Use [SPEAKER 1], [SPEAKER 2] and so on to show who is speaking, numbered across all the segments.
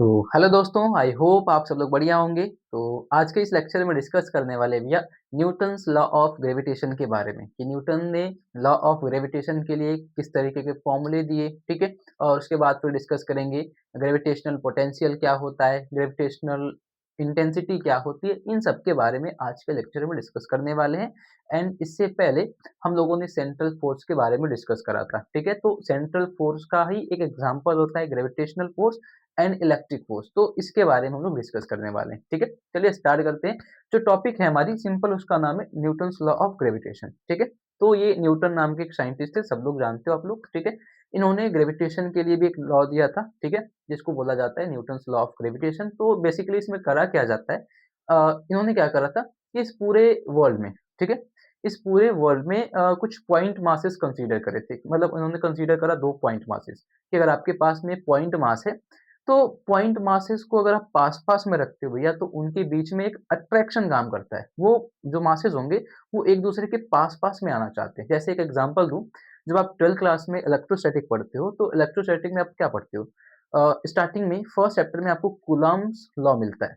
[SPEAKER 1] तो हेलो दोस्तों, I hope आप सब लोग बढ़िया होंगे। तो आज के इस लेक्चर में डिस्कस करने वाले भैया न्यूटन्स लॉ ऑफ ग्रेविटेशन के बारे में कि न्यूटन ने लॉ ऑफ ग्रेविटेशन के लिए किस तरीके के फॉर्मूले दिए, ठीक है। और उसके बाद फिर डिस्कस करेंगे ग्रेविटेशनल पोटेंशियल क्या होता है, ग्रेविटेशनल इंटेंसिटी क्या होती है, इन सब के बारे में आज के लेक्चर में डिस्कस करने वाले हैं। एंड इससे पहले हम लोगों ने सेंट्रल फोर्स के बारे में डिस्कस करा था, ठीक है। तो सेंट्रल फोर्स का ही एक एग्जांपल होता है gravitational force and electric force. तो इसके बारे में हम लोग डिस्कस करने वाले हैं, ठीक है। चलिए स्टार्ट करते हैं। जो टॉपिक है हमारी सिंपल, उसका नाम है न्यूटन्स लॉ ऑफ ग्रेविटेशन, ठीक है। तो ये न्यूटन नाम के एक साइंटिस्ट थे, सब लोग जानते हो आप लोग, ठीक है। इन्होंने ग्रेविटेशन के लिए भी एक लॉ दिया था, ठीक है, जिसको बोला जाता है न्यूटन्स लॉ ऑफ ग्रेविटेशन। तो बेसिकली इसमें करा क्या जाता है, इन्होंने क्या करा था कि इस पूरे वर्ल्ड में, ठीक है, इस पूरे वर्ल्ड में कुछ पॉइंट मासेस कंसीडर करे थे। मतलब उन्होंने कंसीडर करा दो पॉइंट मासेस कि अगर आपके पास में पॉइंट मास है, तो पॉइंट मासेस को अगर आप पास-पास में रखते हो भैया, तो उनके बीच में एक अट्रैक्शन काम करता है। वो जो मासेस होंगे, वो एक-दूसरे के पास-पास में आना चाहते हैं। जैसे एक एग्ज़ाम्पल दूँ, जब आप 12th क्लास में इलेक्ट्रोस्टैटिक पढ़ते हो, तो इलेक्ट्रोस्टैटिक में आप क्या पढ़ते हो? स्टार्टिंग में फर्स्ट चैप्टर में आपको कूलम्ब्स लॉ मिलता है।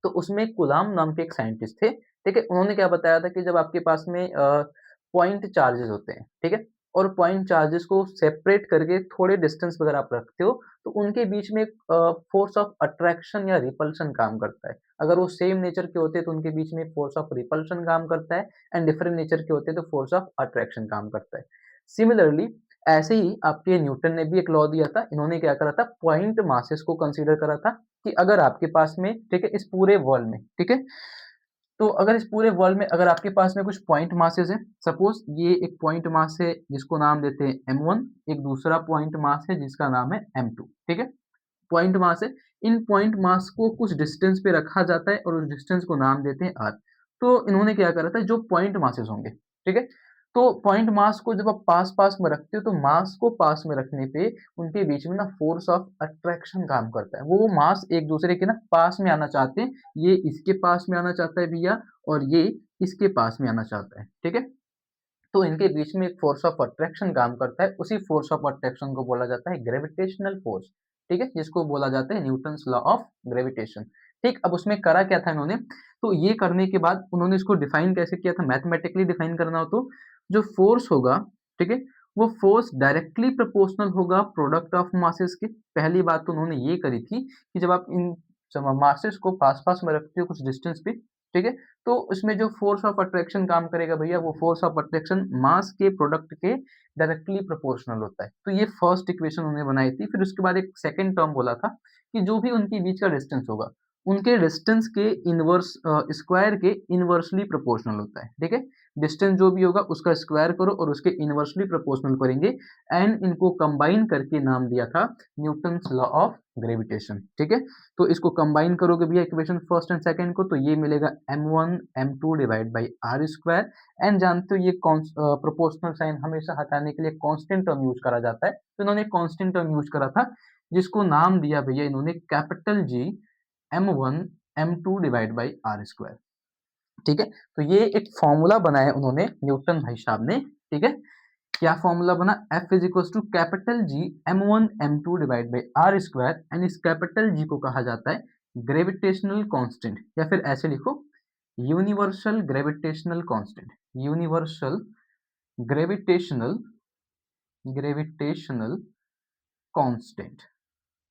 [SPEAKER 1] तो उसमें कुलाम नाम के एक साइंटिस्ट थे, ठीक है? उन्होंने क्या बताया था कि जब आपके पास में पॉइंट चार्जेस होते हैं, ठीक है? और पॉइंट चार्जेस को सेपरेट करके थोड़े डिस्टेंस पे अगर आप रखते हो, तो उनके बीच में एक फ़ोर्स ऑफ अट्रैक्शन या रिपल्शन काम करता है। अगर वो सेम नेचर के होते हैं, तो उनके बीच में फ़ोर्स ऑफ रिपल्शन काम करता है एंड डिफरेंट नेचर के होते हैं, तो फ़ोर्स ऑफ अट्रैक्शन काम करता है। सिमिलरली ऐसे ही आपके न्यूटन ने भी एक लॉ दिया था। इन्होंने क्या करा था, पॉइंट मासेस को कंसीडर करा था कि अगर आपके पास में, ठीक है, इस पूरे वर्ल्ड में, ठीक है, तो अगर इस पूरे वर्ल्ड में अगर आपके पास में कुछ पॉइंट मासेस हैं, सपोज ये एक पॉइंट मास है जिसको नाम देते हैं m1, एक दूसरा पॉइंट मास है जिसका नाम है m2, ठीक है। पॉइंट मास है, इन पॉइंट मास को कुछ डिस्टेंस पे रखा जाता है और उस डिस्टेंस को नाम देते हैं r। तो इन्होंने क्या करा था, जो पॉइंट मासेस होंगे, ठीक है, तो पॉइंट मास को जब आप पास-पास में रखते हो, तो मास को पास में रखने पे उनके बीच में ना फ़ोर्स ऑफ अट्रैक्शन काम करता है। वो मास एक-दूसरे के ना पास में आना चाहते हैं। ये इसके पास में आना चाहता है भैया, और ये इसके पास में आना चाहता है, ठीक है। तो इनके बीच में एक फ़ोर्स ऑफ अट्रैक्शन काम करता है। उसी फ़ोर्स ऑफ अट्रैक्शन को बोला जाता है ग्रेविटेशनल फ़ोर्स, ठीक है, जिसको बोला जाता है न्यूटन्स लॉ ऑफ ग्रेविटेशन। ठीक, अब उसमें करा क्या था इन्होंने, तो ये करने के बाद उन्होंने इसको डिफाइन कैसे किया था, मैथमेटिकली डिफाइन करना हो तो जो फ़ोर्स होगा, ठीक है, वो फ़ोर्स डायरेक्टली प्रोपोर्शनल होगा प्रोडक्ट ऑफ मासेस के। पहली बात तो उन्होंने ये करी थी कि जब आप इन मासेस को पास-पास में रखते हो कुछ डिस्टेंस पे, ठीक है, तो उसमें जो फ़ोर्स ऑफ अट्रैक्शन काम करेगा भैया, वो फ़ोर्स ऑफ अट्रैक्शन मास के प्रोडक्ट के डायरेक्टली प्रोपोर्शनल होता है। तो ये फर्स्ट इक्वेशन उन्होंने बनाई थी। फिर उसके बाद एक सेकंड टर्म बोला था कि जो भी उनके बीच का डिस्टेंस होगा, उनके डिस्टेंस के इनवर्स स्क्वायर के इनवर्सली प्रोपोर्शनल होता है, ठीक है? डिस्टेंस जो भी होगा उसका स्क्वायर करो और उसके इनवर्सली प्रोपोर्शनल करेंगे एंड इनको कंबाइन करके नाम दिया था न्यूटन्स लॉ ऑफ ग्रेविटेशन, ठीक है? तो इसको कंबाइन करोगे भैया इक्वेशन फर्स्ट एंड सेकंड को, तो ये मिलेगा m1 m2 divide by are square. And जानते हो ये प्रोपोर्शनल साइन हमेशा हटाने के लिए कांस्टेंट टर्म यूज करा जाता है, तो इन्होंने कांस्टेंट टर्म यूज करा था जिसको नाम दिया भैया इन्होंने capital G m1 m2 divide by are square, ठीक है। तो ये एक फॉर्मूला बनाया उन्होंने न्यूटन भाई साहब ने, ठीक है। क्या फॉर्मूला बना, F is equal to capital G m1 m2 divide by are square. And इस कैपिटल जी को कहा जाता है ग्रेविटेशनल कांस्टेंट, या फिर ऐसे लिखो universal gravitational constant, universal gravitational gravitational constant,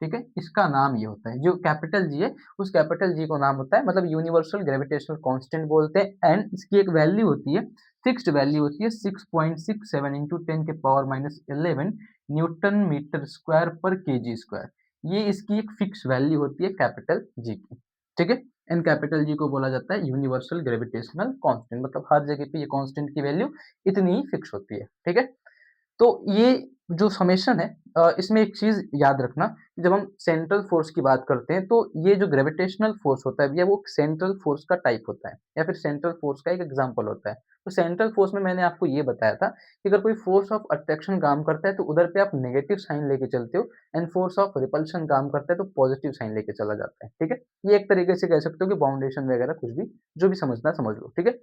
[SPEAKER 1] ठीक है। इसका नाम ये होता है, जो कैपिटल जी है उस कैपिटल जी को नाम होता है, मतलब यूनिवर्सल ग्रेविटेशनल कांस्टेंट बोलते हैं। एंड इसकी एक वैल्यू होती है, फिक्स्ड वैल्यू होती है 6.67 इंटू 10 के power minus 11 newton metre square per kg square. ये इसकी एक फिक्स वैल्यू होती है कैपिटल जी की, ठीक है। एंड कैपिटल जी को बोला जाता है यूनिवर्सल ग्रेविटेशनल कांस्टेंट, मतलब हर जगह पे ये कांस्टेंट की वैल्यू इतनी ही फिक्स होती है, ठीक है। तो ये जो समेशन है, इसमें एक चीज़ याद रखना, जब हम सेंट्रल फोर्स की बात करते हैं, तो ये जो ग्रेविटेशनल फोर्स होता है भैया, वो सेंट्रल फोर्स का टाइप होता है या फिर सेंट्रल फोर्स का एक एग्जांपल होता है। तो सेंट्रल फोर्स में मैंने आपको ये बताया था कि अगर कोई फोर्स ऑफ अट्रैक्शन काम करता है, तो उधर पे आप नेगेटिव साइन लेके चलते हो एंड फोर्स ऑफ रिपल्शन काम करता है, तो पॉजिटिव साइन लेके चला जाता है, ठीक है। ये एक तरीके से कह सकते हो कि बाउंडेशन वगैरह कुछ भी, जो भी समझना समझ लो, ठीक है।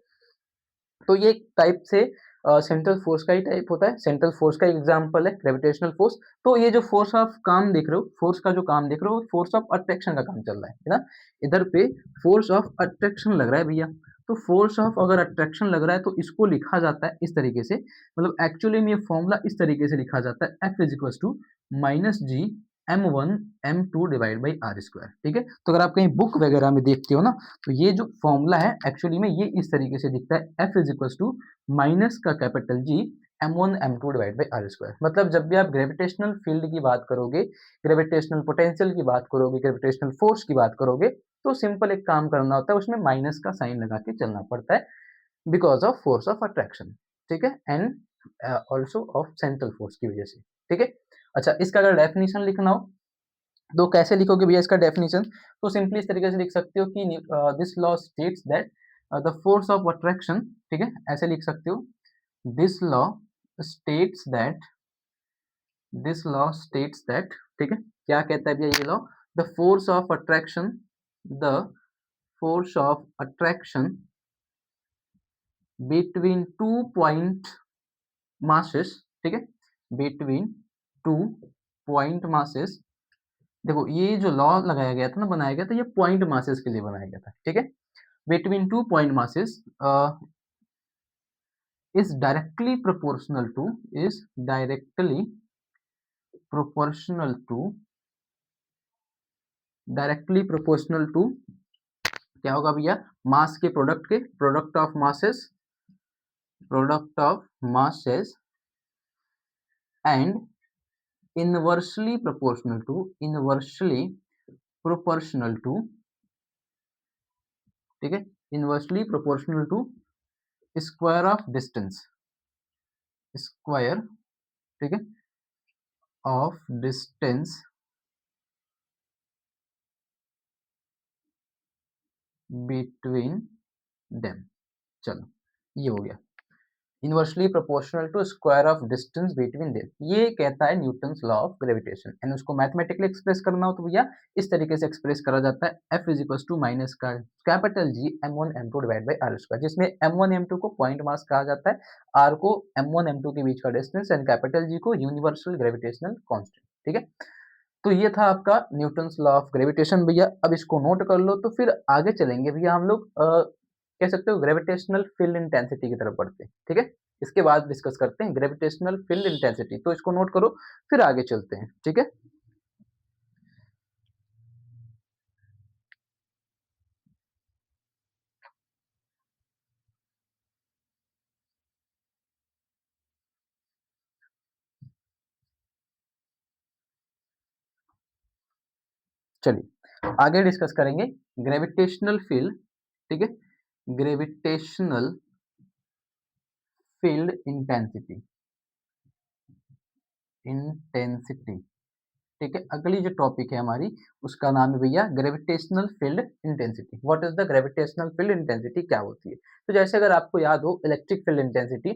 [SPEAKER 1] तो ये एक टाइप से सेंट्रल फोर्स का ही टाइप होता है, सेंट्रल फोर्स का एग्जाम्पल है ग्रेविटेशनल फोर्स। तो ये जो फोर्स ऑफ काम देख रहे हो, फोर्स का जो काम देख रहे हो, फोर्स ऑफ अट्रैक्शन का काम चल रहा है ना। इधर पे फोर्स ऑफ अट्रैक्शन लग रहा है भैया। तो फोर्स ऑफ अगर अट्रैक्शन लग रहा है तो इसको लिखा जाता है इस तरीके से, मतलब एक्चुअली में ये फॉर्मूला इस तरीके से लिखा जाता है, F is equal to minus G m1 m2 divide by are square. ठीक है, तो अगर आप कहीं बुक वगैरह में देखते हो ना, तो ये जो फॉर्मूला है एक्चुअली में ये इस तरीके से दिखता है, F is equal to minus का capital G m1 m2 divide by are square. मतलब जब भी आप ग्रेविटेशनल फील्ड की बात करोगे, ग्रेविटेशनल पोटेंशियल की बात करोगे, ग्रेविटेशनल फोर्स की बात करोगे, तो सिंपल एक काम करना होता है, उसमें माइनस का साइन लगा के चलना पड़ता है, because of force of attraction. ठीक है, and also of central force की वजह से। ठीक है, अच्छा इसका अगर डेफिनेशन लिखना हो तो कैसे लिखोगे भैया इसका डेफिनेशन? तो सिंपली इस तरीके से लिख सकते हो कि this law states that the force of attraction, ठीक है, ऐसे लिख सकते हो, this law states that, this law states that, ठीक है, क्या कहता है भैया ये law? The force of attraction, the force of attraction between two point masses, ठीक है, बिटवीन टू पॉइंट masses। देखो ये जो लॉ लगाया गया था ना, बनाया गया था, ये पॉइंट masses के लिए बनाया गया था। ठीक है, between two point masses is directly proportional to, is directly proportional to, directly proportional to क्या होगा भैया? मास के प्रोडक्ट के, product of masses, product of masses and inversely proportional to, inversely proportional to, ठीक है, inversely proportional to square of distance, square, ठीक है, of distance between them. चलो ये हो गया, inversely proportional to square of distance between them, ये कहता है Newton's law of gravitation. And उसको मैथमेटिकली एक्सप्रेस करना हो तो भैया इस तरीके से एक्सप्रेस करा जाता है, F is equal to minus का capital G m1 m2 divide by are square, जिसमें m1 m2 को पॉइंट मास कहा जाता है, r को m1 m2 के बीच का डिस्टेंस, एंड कैपिटल G को यूनिवर्सल ग्रेविटेशनल कांस्टेंट। ठीक है, तो ये था आपका न्यूटन्स लॉ ऑफ ग्रेविटेशन भैया। अब इसको नोट कर लो, तो फिर आगे चलेंगे भैया हम लोग कह सकते हो ग्रेविटेशनल फील्ड इंटेंसिटी की तरफ बढ़ते हैं। ठीक है, इसके बाद डिस्कस करते हैं ग्रेविटेशनल फील्ड इंटेंसिटी, तो इसको नोट करो फिर आगे चलते हैं। ठीक है, चलिए आगे डिस्कस करेंगे ग्रेविटेशनल फील्ड। ठीक है, ग्रेविटेशनल फील्ड इंटेंसिटी, इंटेंसिटी। ठीक है, अगली जो टॉपिक है हमारी उसका नाम है भैया gravitational field intensity. What is the gravitational field intensity, क्या होती है? तो जैसे अगर आपको याद हो इलेक्ट्रिक फील्ड इंटेंसिटी,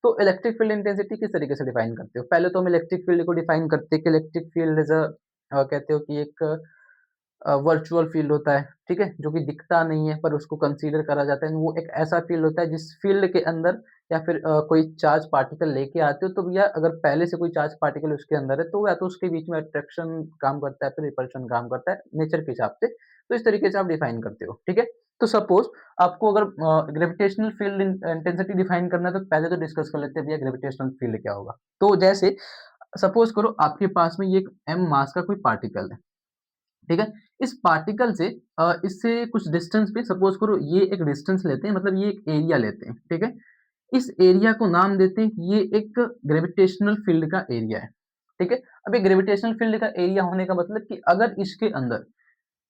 [SPEAKER 1] तो इलेक्ट्रिक फील्ड इंटेंसिटी किस तरीके से डिफाइन करते हो? पहले तो हम इलेक्ट्रिक फील्ड को डिफाइन करते हैं कि इलेक्ट्रिक फील्ड इज अ, कहते हो कि एक वर्चुअल फील्ड होता है, ठीक है, जो कि दिखता नहीं है पर उसको कंसीडर करा जाता है। वो एक ऐसा फील्ड होता है जिस फील्ड के अंदर या फिर कोई चार्ज पार्टिकल लेके आते हो, तो भैया अगर पहले से कोई चार्ज पार्टिकल उसके अंदर है तो या तो उसके बीच में अट्रैक्शन काम करता है, फिर रिपल्शन काम करता है नेचर के हिसाब से। तो इस तरीके से आप डिफाइन करते हो। ठीक है, तो सपोज आपको अगर ग्रेविटेशनल फील्ड इंटेंसिटी डिफाइन करना है, तो पहले तो डिस्कस कर लेते हैं भैया ग्रेविटेशनल फील्ड क्या होगा। तो जैसे सपोज करो आपके पास में ये एक m मास का कोई पार्टिकल है। ठीक है, इस पार्टिकल से इससे कुछ डिस्टेंस पे सपोज करो ये एक डिस्टेंस लेते हैं, मतलब ये एक एरिया लेते हैं। ठीक है, इस एरिया को नाम देते हैं कि ये एक ग्रेविटेशनल फील्ड का एरिया है। ठीक है, अब ये ग्रेविटेशनल फील्ड का एरिया होने का मतलब कि अगर इसके अंदर,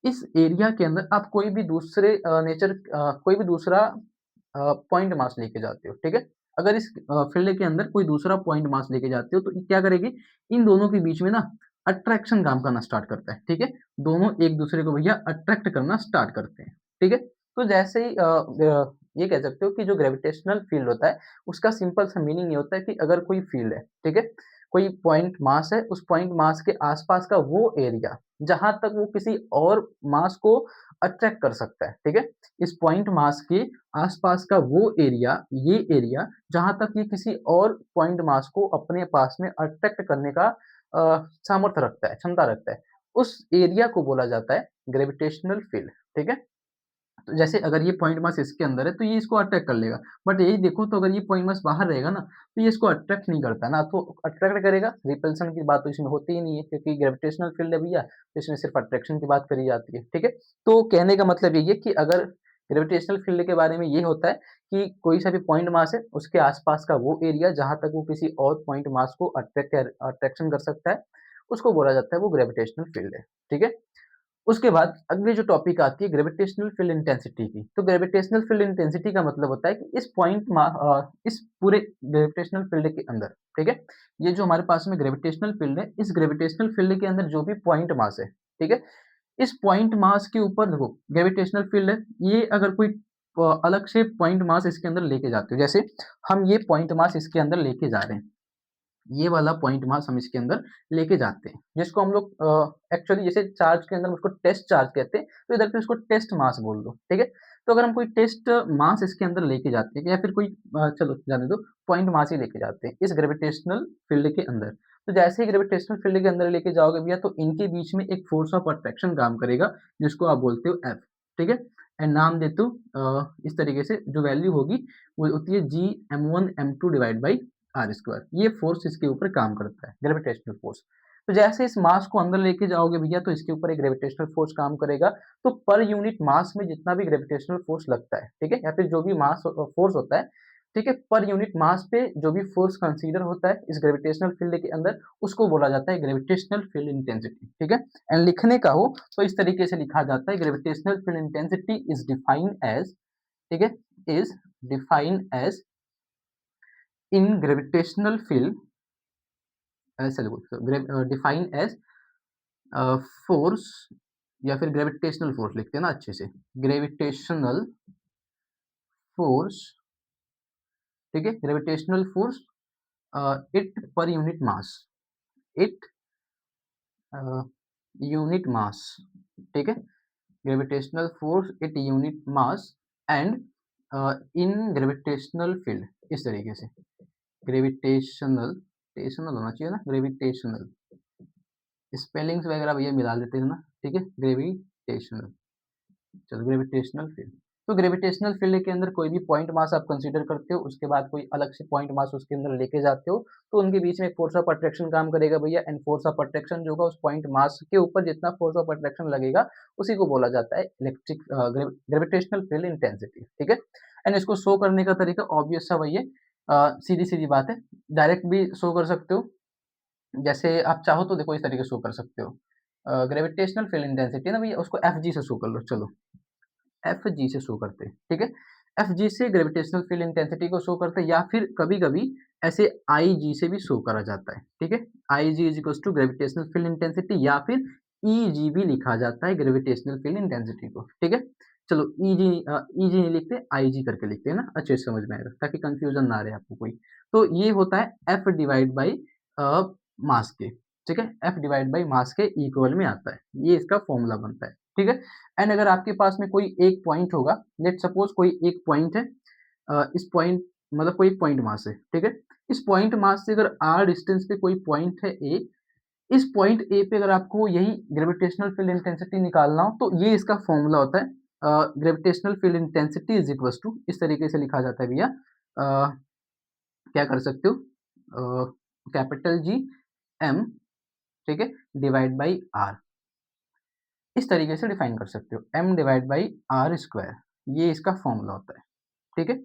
[SPEAKER 1] इस एरिया के अंदर आप कोई भी दूसरे कोई भी दूसरा पॉइंट मास लेके जाते हो। ठीक है, अगर इस फील्ड के अंदर कोई दूसरा पॉइंट मास लेके जाते हो तो ये क्या करेगी, इन दोनों के बीच में ना अट्रैक्शन काम करना स्टार्ट करता है। ठीक है, दोनों एक दूसरे को भैया अट्रैक्ट करना स्टार्ट करते हैं। ठीक है, तो जैसे ही ये कह सकते हो कि जो ग्रेविटेशनल फील्ड होता है उसका सिंपल सा मीनिंग ये होता है कि अगर कोई फील्ड है, ठीक है, कोई पॉइंट मास है, उस पॉइंट मास के आसपास का वो एरिया जहाँ तक वो किसी और मास को अट्रैक्ट कर सकता है, ठीक है? इस पॉइंट मास के आसपास का वो एरिया, ये एरिया जहाँ तक ये किसी और पॉइंट मास को अपने पास में अट्रैक्ट करने का सामर्थ्य रखता है, क्षमता रखता है। उस एरिया को बोला जाता है ग्रेविटेशनल फील्ड, ठीक है? तो जैसे अगर ये पॉइंट मास इसके अंदर है, तो ये इसको अट्रैक्ट कर लेगा। बट यही देखो तो अगर ये पॉइंट मास बाहर रहेगा ना, तो ये इसको अट्रैक्ट नहीं करता ना, तो अट्रैक्ट करेगा, रिपल्शन की बात तो इसमें होती ही नहीं है क्योंकि ग्रेविटेशनल फील्ड है भैया, तो इसमें सिर्फ अट्रैक्शन की बात करी जाती है, ठीक है? तो कहने का मतलब यही है कि अगर ग्रेविटेशनल फील्ड के बारे में ये होता है कि कोई सा भी पॉइंट मास है, उसके आसपास का वो एरिया जहाँ तक वो किसी और पॉइंट मास को अट्रैक्शन कर सकता है, उसको बोला जाता है वो ग्रेविटेशनल फील्ड है, ठीक है? उसके बाद अगली जो टॉपिक आती है ग्रेविटेशनल फील्ड इंटेंसिटी की। तो ग्रेविटेशनल फील्ड इंटेंसिटी का मतलब होता है कि इस पूरे ग्रेविटेशनल फील्ड के अंदर, ठीक है? ये जो हमारे पास में ग्रेविटेशनल फील्ड है, इस ग्रेविटेशनल फील्ड के अंदर जो भी पॉइंट मास है, ठीक है? इस पॉइंट मास के ऊपर देखो ग्रेविटेशनल फील्ड है, ये अगर कोई अलग से पॉइंट मास इसके अंदर लेके जाते हो, जैसे हम ये पॉइंट मास इसके अंदर लेके जा रहे हैं। ये वाला पॉइंट मास हम इसके अंदर लेके जाते हैं, जिसको हम लोग एक्चुअली जैसे चार्ज के अंदर उसको टेस्ट चार्ज कहते हैं, तो इधर पे उसको टेस्ट मास बोल दो, ठीक है? तो अगर हम कोई टेस्ट मास इसके अंदर लेके जाते हैं या फिर कोई चलो जाने दो, पॉइंट मास ही लेके जाते हैं इस ग्रेविटेशनल फील्ड के अंदर। तो जैसे ही ग्रेविटेशनल फील्ड के अंदर लेके जाओगे भैया, तो इनके बीच में एक फोर्स ऑफ अट्रैक्शन काम करेगा, जिसको आप बोलते हो एफ, ठीक है? एंड नाम दे दो इस तरीके से जो वैल्यू होगी वो होती है G m1 m2 divide by are square. ये फोर्स इसके ऊपर काम करता है, ग्रेविटेशनल फोर्स। तो जैसे इस मास को अंदर लेके जाओगे भैया, तो इसके ऊपर एक ग्रेविटेशनल फोर्स काम करेगा। तो पर यूनिट मास में जितना भी ग्रेविटेशनल फोर्स लगता है, ठीक है? या फिर जो भी मास फोर्स होता है, ठीक है? पर यूनिट मास पे जो भी फोर्स कंसीडर होता है इस ग्रेविटेशनल फील्ड के अंदर, उसको बोला जाता है ग्रेविटेशनल फील्ड इंटेंसिटी, ठीक है? एंड लिखने का हो तो इस तरीके से लिखा जाता है, gravitational field intensity is defined as, ठीक है? Is defined as in gravitational field ऐसे लिखो, डिफाइन एज फोर्स या फिर ग्रेविटेशनल फोर्स लिखते हैं ना अच्छे से, ग्रेविटेशनल फोर्स, ठीक है? Gravitational force it per unit mass, it unit mass, ठीक है? Gravitational force it unit mass and in gravitational field, इस तरीके से ग्रेविटेशनल टेशनल होना चाहिए ना, ग्रेविटेशनल स्पेलिंग्स वगैरह भैया मिला लेते हैं ना, ठीक है? ग्रेविटेशनल, चलो ग्रेविटेशनल फील्ड। तो ग्रेविटेशनल फील्ड के अंदर कोई भी पॉइंट मास आप कंसीडर करते हो, उसके बाद कोई अलग से पॉइंट मास उसके अंदर लेके जाते हो, तो उनके बीच में एक फोर्स ऑफ अट्रैक्शन काम करेगा भैया, एंड फोर्स ऑफ अट्रैक्शन जो होगा उस पॉइंट मास के ऊपर जितना फोर्स ऑफ अट्रैक्शन लगेगा, उसी को बोला जाता है ग्रेविटेशनल फील्ड इंटेंसिटी, ठीक है? एंड इसको शो करने का तरीका ऑब्वियस सा वही है, सीधी सीधी बात है, डायरेक्ट भी शो कर सकते हो, जैसे आप चाहो तो देखो इस तरीके से शो कर सकते हो। ग्रेविटेशनल फील्ड इंटेंसिटी ना भैया, उसको एफ जी से शो कर लो, चलो एफ जी से शो करते हैं, ठीक है? एफ जी से ग्रेविटेशनल फील्ड इंटेंसिटी को शो करते हैं, या फिर कभी कभी ऐसे आई जी से भी शो करा जाता है, ठीक है? I G is equal to gravitational field intensity, या फिर ई जी भी लिखा जाता है ग्रेविटेशनल फील्ड इंटेंसिटी को, ठीक है? चलो ई जी नहीं लिखते, आई जी करके लिखते हैं ना, अच्छे से समझ में आएगा ताकि कंफ्यूजन ना रहे आपको कोई। तो ये होता है एफ डिवाइड बाई मास के, ठीक है? एफ डिवाइड बाई मास के इक्वल में आता है, ये इसका फॉर्मूला बनता है, ठीक है? एंड अगर आपके पास में कोई एक पॉइंट होगा, लेट सपोज कोई एक पॉइंट है, इस पॉइंट मतलब कोई एक पॉइंट मास है, ठीक है? इस पॉइंट मास से अगर आर डिस्टेंस पे कोई पॉइंट है ए, इस पॉइंट ए पे अगर आपको यही ग्रेविटेशनल फील्ड इंटेंसिटी निकालना हो, तो ये इसका फॉर्मूला होता है, gravitational field intensity is equal to, इस तरीके से लिखा जाता है भैया, क्या कर सकते हो, कैपिटल जी एम, ठीक है, डिवाइड बाई आर, इस तरीके से डिफाइन कर सकते हो, m divide by are square, ये इसका फॉर्मूला होता है, ठीक है?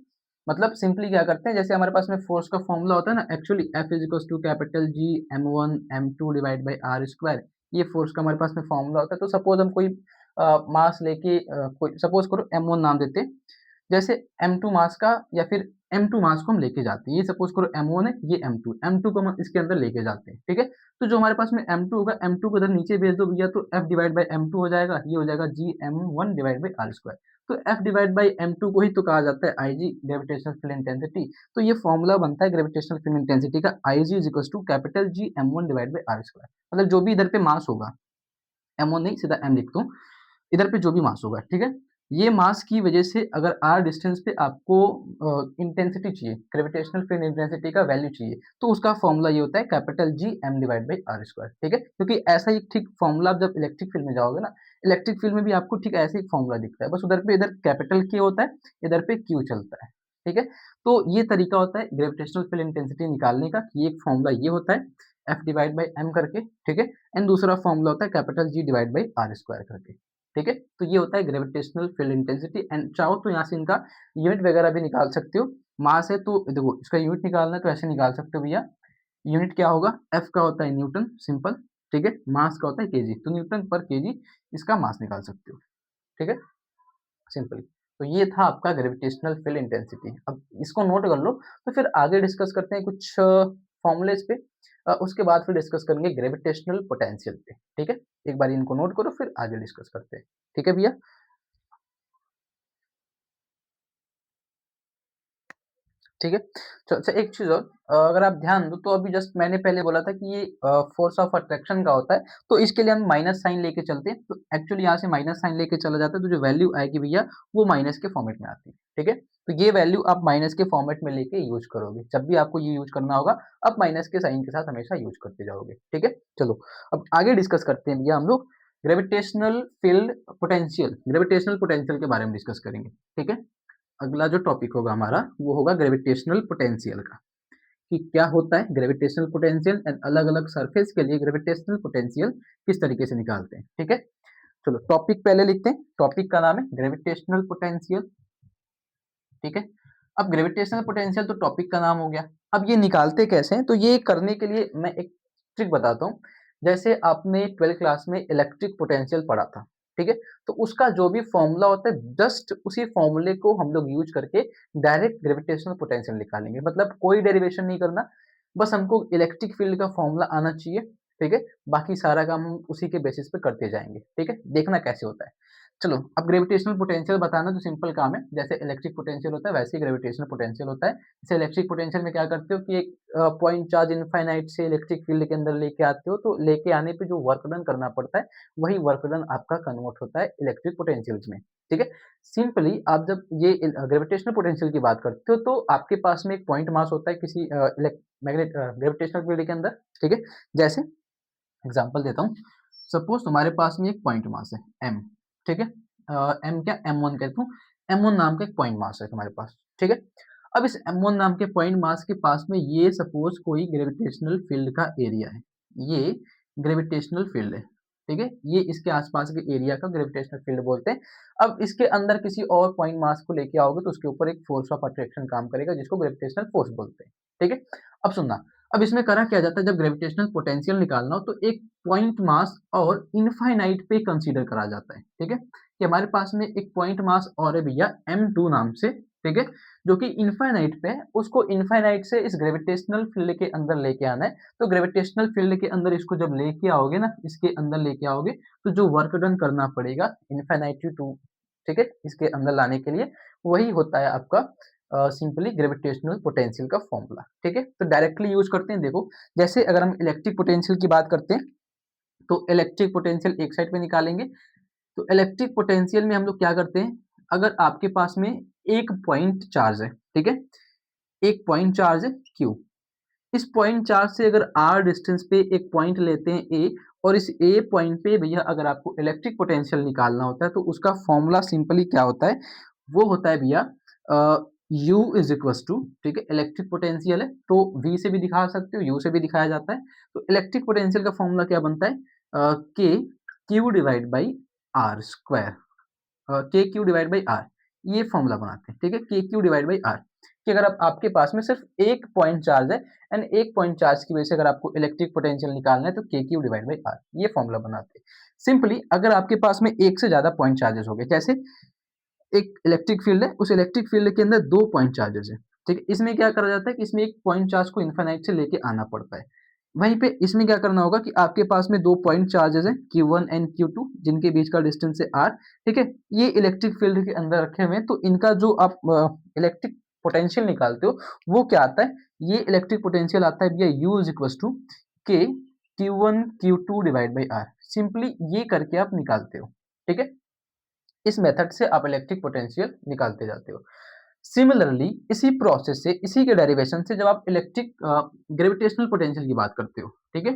[SPEAKER 1] मतलब सिंपली क्या करते हैं, जैसे हमारे पास में फोर्स का फॉर्मूला होता है ना, actually F is equal to capital G m1 m2 divide by are square, ये फोर्स का हमारे पास में फॉर्मूला होता है। तो सपोज हम कोई मास लेके कोई सपोज करो m1 नाम देते हैं, जैसे m2 मास का या फिर m2 मास को हम लेके जाते हैं, ये सपोज करो m1 है, ये m2 को हम इसके अंदर लेके जाते हैं, ठीक है? तो जो हमारे पास में m2 होगा, m2 को इधर नीचे भेज दो भैया, तो f डिवाइड बाई m2 हो जाएगा, ये हो जाएगा g m1 divide by are square. तो F डिवाइड बाई M2 को ही तो कहा जाता है IG ग्रेविटेशनल फील्ड इंटेंसिटी। तो ये फॉर्मूला बनता है ग्रेविटेशनल फील्ड इंटेंसिटी का IG is equal to capital G M1 divide by R square. मतलब जो भी इधर पे मास होगा, M1 नहीं सीधा M लिखता हूँ, इधर पे जो भी मास होगा, ठीक है? ये मास की वजह से अगर r डिस्टेंस पे आपको इंटेंसिटी चाहिए, ग्रेविटेशनल फील्ड इंटेंसिटी का वैल्यू चाहिए, तो उसका फॉर्मूला ये होता है capital G M divide by R square, ठीक है? क्योंकि ऐसा ही ठीक फॉर्मूला आप जब इलेक्ट्रिक फील्ड में जाओगे ना, इलेक्ट्रिक फील्ड में भी आपको ठीक ऐसे ही फॉर्मूला दिखता है, बस उधर पे इधर कैपिटल K होता है, इधर पे Q चलता है, ठीक है? तो ये तरीका होता है ग्रेविटेशनल फील्ड इंटेंसिटी निकालने का, कि एक फॉर्मूला ये होता है F डिवाइड बाई M करके, ठीक है? एंड दूसरा फॉर्मूला होता है capital G divide by R square करके, ठीक है? तो ये होता है ग्रेविटेशनल फील्ड इंटेंसिटी एंड चाहो तो यहाँ से इनका यूनिट वगैरह भी निकाल सकते हो। मास है तो देखो इसका यूनिट निकालना है तो ऐसे निकाल सकते हो भैया। यूनिट क्या होगा? F का होता है न्यूटन सिंपल, ठीक है? मास का होता है केजी, तो न्यूटन पर केजी इसका मास निकाल सकते हो, ठीक है? सिंपली। तो ये था आपका ग्रेविटेशनल फील्ड इंटेंसिटी। अब इसको नोट कर लो, तो फिर आगे डिस्कस करते हैं कुछ फॉर्मूलेज़ पे। उसके बाद फिर डिस्कस करेंगे ग्रेविटेशनल पोटेंशियल पे, ठीक है? एक बार इनको नोट करो फिर आगे डिस्कस करते हैं। ठीक है भैया? ठीक है? अच्छा एक चीज़ और, अगर आप ध्यान दो तो अभी जस्ट मैंने पहले बोला था कि ये फ़ोर्स ऑफ अट्रैक्शन का होता है, तो इसके लिए हम माइनस साइन लेके चलते हैं, तो एक्चुअली यहाँ से माइनस साइन लेके चला जाता है, तो जो वैल्यू आएगी भैया, वो माइनस के फॉर्मेट में आती है, ठीक है? तो ये वैल्यू आप माइनस के फॉर्मेट में लेके यूज़ करोगे, जब भी आपको ये यूज़ करना होगा, आप माइनस के साइन के साथ हमेशा यूज़ करते जाओगे, ठीक है? चलो, अब आगे डिस्कस करते हैं भैया हम लोग ग्रेविटेशनल पोटेंशियल के बारे में डिस्कस करेंगे, ठीक है? अगला जो टॉपिक होगा हमारा वो होगा ग्रेविटेशनल पोटेंशियल का, कि क्या होता है ग्रेविटेशनल पोटेंशियल एंड अलग-अलग सरफेस के लिए ग्रेविटेशनल पोटेंशियल किस तरीके से निकालते हैं, ठीक है? चलो टॉपिक पहले लिखते हैं, टॉपिक का नाम है ग्रेविटेशनल पोटेंशियल, ठीक है? अब ग्रेविटेशनल पोटेंशियल तो टॉपिक का नाम हो गया, अब ये निकालते कैसे हैं? तो ये करने के लिए मैं एक ट्रिक बताता हूँ। जैसे आपने 12th क्लास में इलेक्ट्रिक पोटेंशियल पढ़ा था, ठीक है? तो उसका जो भी फॉर्मूला होता है जस्ट उसी फॉर्मूले को हम लोग यूज़ करके डायरेक्ट ग्रेविटेशनल पोटेंशियल निकालेंगे। मतलब कोई डेरिवेशन नहीं करना, बस हमको इलेक्ट्रिक फील्ड का फॉर्मूला आना चाहिए, ठीक है? बाकी सारा काम हम उसी के बेसिस पे करते जाएँगे, ठीक है? देखना कैसे होता है। चलो, अब ग्रेविटेशनल पोटेंशियल बताना तो सिंपल काम है। जैसे इलेक्ट्रिक पोटेंशियल होता है, वैसे ही ग्रेविटेशनल पोटेंशियल होता है। जैसे इलेक्ट्रिक पोटेंशियल में क्या करते हो कि एक पॉइंट चार्ज इनफाइनाइट से इलेक्ट्रिक फील्ड के अंदर लेके आते हो, तो लेके आने पे जो वर्क डन करना पड़ता है, वही वर्क डन आपका कन्वर्ट होता है इलेक्ट्रिक पोटेंशियल्स में, ठीक है? सिंपली आप जब ये ग्रेविटेशनल पोटेंशियल की बात करते हो, तो आपके पास में एक पॉइंट मास होता है किसी ग्रेविटेशनल फील्ड के अंदर, ठीक है? जैसे एग्ज़ाम्पल देता हूँ, सपोज़ तुम्हारे पास में एक पॉइंट मास है m, ठीक है? m क्या m1 कहता हूँ, m1 नाम का एक पॉइंट मास है तुम्हारे पास, ठीक है? अब इस m1 नाम के पॉइंट मास के पास में ये सपोज़ कोई ग्रेविटेशनल फ़ील्ड का एरिया है, ये ग्रेविटेशनल फ़ील्ड है, ठीक है? ये इसके आस-पास के एरिया का ग्रेविटेशनल फ़ील्ड बोलते हैं। अब इसके अंदर किसी और पॉइंट मास को लेके आओगे तो उसके ऊपर एक फ़ोर्स ऑफ अट्रैक्शन काम करेगा जिसको ग्रेविटेशनल फ़ोर्स बोलते हैं, ठीक है? अब सुनना, अब इसमें करा क्या जाता है जब ग्रेविटेशनल पोटेंशियल निकालना हो तो एक पॉइंट मास और इनफाइनाइट पे कंसीडर करा जाता है, ठीक है? कि हमारे पास में एक पॉइंट मास और है भैया m2 नाम से, ठीक है? जो कि इनफाइनाइट पे है, उसको इनफाइनाइट से इस ग्रेविटेशनल फील्ड के अंदर लेके आना है। तो ग्रेविटेशनल फील्ड के अंदर इसको जब लेके आओगे ना, इसके अंदर लेके आओगे, तो जो वर्क डन करना पड़ेगा इनफाइनाइट टू, ठीक है? इसके अंदर लाने के लिए, वही होता है आपका सिंपली ग्रेविटेशनल पोटेंशियल का फॉर्मूला, ठीक है? तो डायरेक्टली यूज़ करते हैं देखो, जैसे अगर हम इलेक्ट्रिक पोटेंशियल की बात करते हैं, तो इलेक्ट्रिक पोटेंशियल एक साइड पे निकालेंगे, तो इलेक्ट्रिक पोटेंशियल में हम लोग क्या करते हैं, अगर आपके पास में एक पॉइंट चार्ज है, ठीक है? एक पॉइंट चार्ज है q, इस पॉइंट चार्ज से अगर r डिस्टेंस पे एक पॉइंट लेते हैं a, और इस a पॉइंट पे भैया अगर आपको इलेक्ट्रिक पोटेंशियल निकालना होता है, तो उसका फॉर्मूला सिंपली क्या होता है, वो होता है भैया U इज इक्वल्स टू, ठीक है? इलेक्ट्रिक पोटेंशियल है तो V से भी दिखा सकते हो, U से भी दिखाया जाता है। तो इलेक्ट्रिक पोटेंशियल का फॉर्मूला क्या बनता है, K Q divide by R square, k Q divide by r, ये फॉर्मूला बनाते हैं, ठीक है? के क्यू डिवाइड बाई आर, कि अगर आप आपके पास में सिर्फ एक पॉइंट चार्ज है एंड एक पॉइंट चार्ज की वजह से अगर आपको इलेक्ट्रिक पोटेंशियल निकालना है तो के क्यू डिवाइड बाई आर, ये फॉर्मूला बनाते हैं। सिंपली अगर आपके पास में एक से ज्यादा पॉइंट चार्जेस हो गए, जैसे एक इलेक्ट्रिक फील्ड है, उस इलेक्ट्रिक फील्ड के अंदर दो पॉइंट चार्जेस है, ठीक है? इसमें क्या करा जाता है कि इसमें एक पॉइंट चार्ज को इनफाइनाइट से लेके आना पड़ता है। वहीं पे इसमें क्या करना होगा कि आपके पास में 2 पॉइंट चार्जेस हैं Q1 एंड Q2 जिनके बीच का डिस्टेंस है R, ठीक है? ये इलेक्ट्रिक फील्ड के अंदर रखे हुए हैं, तो इनका जो आप इलेक्ट्रिक पोटेंशियल निकालते हो, वो क्या आता है? ये इलेक्ट्रिक पोटेंशियल आता है भैया U is equals to K Q1 Q2 divide by R। Simply ये करके आप निकालते हो, ठीक है? इस मेथड से आप इलेक्ट्रिक पोटेंशियल निकालते जाते हो। सिमिलरली इसी प्रोसेस से, इसी के डेरिवेशन से जब आप इलेक्ट्रिक ग्रेविटेशनल पोटेंशियल की बात करते हो, ठीक है?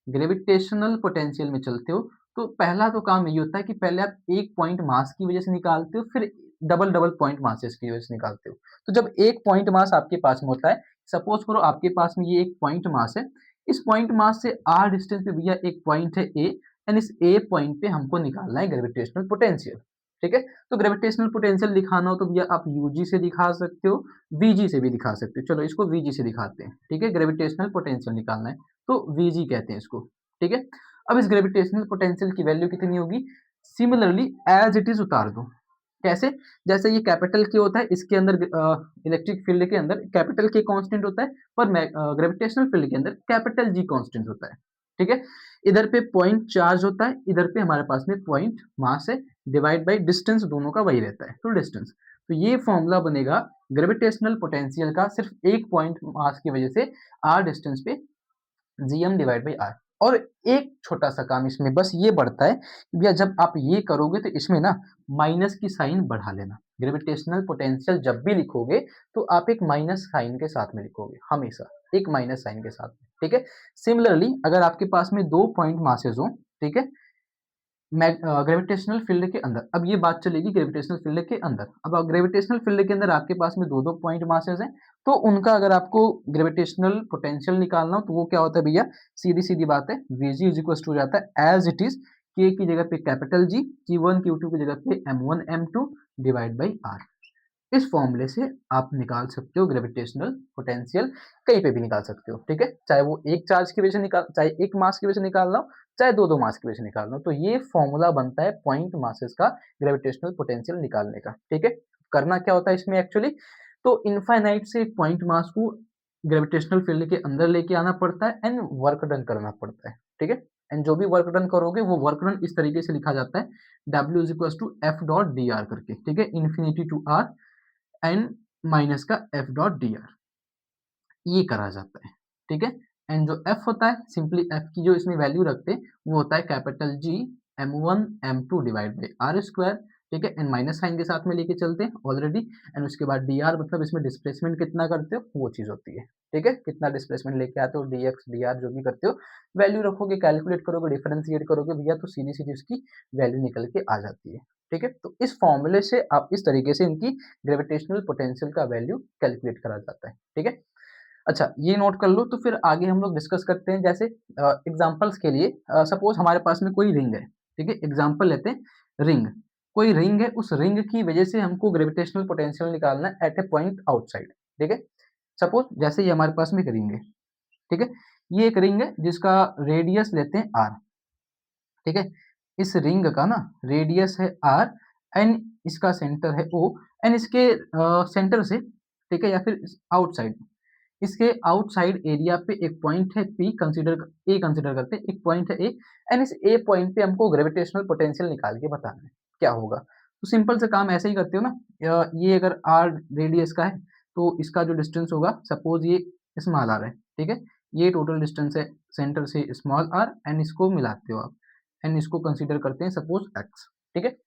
[SPEAKER 1] ग्रेविटेशनल पोटेंशियल में चलते हो, तो पहला तो काम यही होता है कि पहले आप एक पॉइंट मास की वजह से निकालते हो, फिर डबल डबल पॉइंट मासेस की वजह से निकालते हो। तो जब एक पॉइंट मास आपके पास में होता है, सपोज करो आपके पास में ये एक पॉइंट मास है, इस पॉइंट मास से आर डिस्टेंस पे भैया एक पॉइंट है ए, एंड इस ए पॉइंट पे हमको निकालना है ग्रेविटेशनल पोटेंशियल, ठीक है? तो ग्रेविटेशनल पोटेंशियल दिखाना हो तो भैया आप यूजी से दिखा सकते हो, वीजी से भी दिखा सकते हो। चलो इसको वीजी से दिखाते हैं, ठीक है? ग्रेविटेशनल पोटेंशियल निकालना है तो वीजी कहते हैं इसको, ठीक है? अब इस ग्रेविटेशनल पोटेंशियल की वैल्यू कितनी होगी? सिमिलरली एज इट इज उतार दो। कैसे? जैसे ये कैपिटल के होता है, इसके अंदर इलेक्ट्रिक फील्ड के अंदर कैपिटल के कांस्टेंट होता है, पर ग्रेविटेशनल फील्ड के अंदर कैपिटल जी कांस्टेंट होता है, ठीक है? इधर पे पॉइंट चार्ज होता है, इधर पे हमारे पास में पॉइंट मास है, डिवाइड बाय डिस्टेंस दोनों का वही रहता है, तो डिस्टेंस। तो ये फॉर्मूला बनेगा ग्रेविटेशनल पोटेंशियल का सिर्फ एक पॉइंट मास की वजह से आर डिस्टेंस पे जीएम डिवाइड बाई आर। और एक छोटा सा काम इसमें बस ये बढ़ता है कि भैया जब आप ये करोगे तो इसमें ना माइनस की साइन बढ़ा लेना। ग्रेविटेशनल पोटेंशियल जब भी लिखोगे तो आप एक माइनस साइन के साथ में लिखोगे, हमेशा एक माइनस साइन के साथ में, ठीक है? सिमिलरली अगर आपके पास में दो पॉइंट मासेस हो, ठीक है, ग्रेविटेशनल फील्ड के अंदर, अब ये बात चलेगी ग्रेविटेशनल फील्ड के अंदर। अब ग्रेविटेशनल फील्ड के अंदर आपके पास में दो दो पॉइंट मासेस हैं, तो उनका अगर आपको ग्रेविटेशनल पोटेंशियल निकालना हो तो वो क्या होता है भैया? सीधी सीधी बात है, वीजी इज इक्वल टू जाता है एज इट इज के की जगह पे कैपिटल जी, Q1 Q2 की जगह पे M1 M2 divide by are. इस फॉर्मूले से आप निकाल सकते हो ग्रेविटेशनल पोटेंशियल, कहीं पे भी निकाल सकते हो, ठीक है? चाहे वो एक चार्ज की वजह से निकाल, चाहे एक मास की वजह से निकालना हो, चाहे दो दो मास की वजह से निकालना हो, तो ये फॉर्मूला बनता है पॉइंट मासेस का ग्रेविटेशनल पोटेंशियल निकालने का, ठीक है? करना क्या होता है इसमें एक्चुअली, तो इनफाइनाइट से एक पॉइंट मास को ग्रेविटेशनल फील्ड के अंदर लेके आना पड़ता है एंड वर्क डन करना पड़ता है, ठीक है? एंड जो भी वर्क डन करोगे वो वर्क डन इस तरीके से लिखा जाता है, W is equal to F dot d r करके, ठीक है? Infinity to r n minus का एफ डॉट डी आर, ये करा जाता है, ठीक है? एंड जो एफ होता है, सिंपली एफ की जो इसमें वैल्यू रखते हैं वो होता है capital G M1 M2 divide by are square, ठीक है? एंड माइनस साइन के साथ में लेके चलते हैं ऑलरेडी, एंड उसके बाद डी आर मतलब इसमें डिस्प्लेसमेंट कितना करते हो वो चीज़ होती है, ठीक है? कितना डिस्प्लेसमेंट लेके आते हो, डी एक्स डी आर जो भी करते हो, वैल्यू रखोगे, कैलकुलेट करोगे, डिफरेंशिएट करोगे भैया, तो सीधी सीधी उसकी वैल्यू निकल के आ जाती है, ठीक है? तो इस फॉर्मूले से आप इस तरीके से इनकी ग्रेविटेशनल पोटेंशियल का वैल्यू कैलकुलेट करा जाता है, ठीक है? अच्छा, ये नोट कर लो, तो फिर आगे हम लोग डिस्कस करते हैं, जैसे एग्जांपल्स के लिए सपोज हमारे पास में कोई रिंग है, ठीक है? एग्जांपल लेते हैं रिंग, कोई रिंग है, उस रिंग की वजह से हमको ग्रेविटेशनल पोटेंशियल निकालना है एट ए पॉइंट आउटसाइड, ठीक है? सपोज जैसे ये हमारे पास में एक रिंग है, ठीक है? ये एक रिंग है जिसका रेडियस लेते हैं r, ठीक है? इस रिंग का ना रेडियस है r एंड इसका सेंटर है O, एंड इसके सेंटर से, ठीक है, या फिर आउटसाइड, इसके आउटसाइड एरिया पे एक पॉइंट है P, कंसीडर करते हैं, एक पॉइंट है A, एंड इस A पॉइंट पे हमको ग्रेविटेशनल पोटेंशियल निकाल के बताना है क्या होगा। तो सिंपल से काम ऐसे ही करते हो ना, ये अगर r रेडियस का है तो इसका जो डिस्टेंस होगा, सपोज ये स्मॉल r है, ठीक है? ये टोटल डिस्टेंस है सेंटर से स्मॉल r, एंड इसको मिलाते हो आप, एंड इसको कंसीडर करते हैं सपोज x, ठीक है?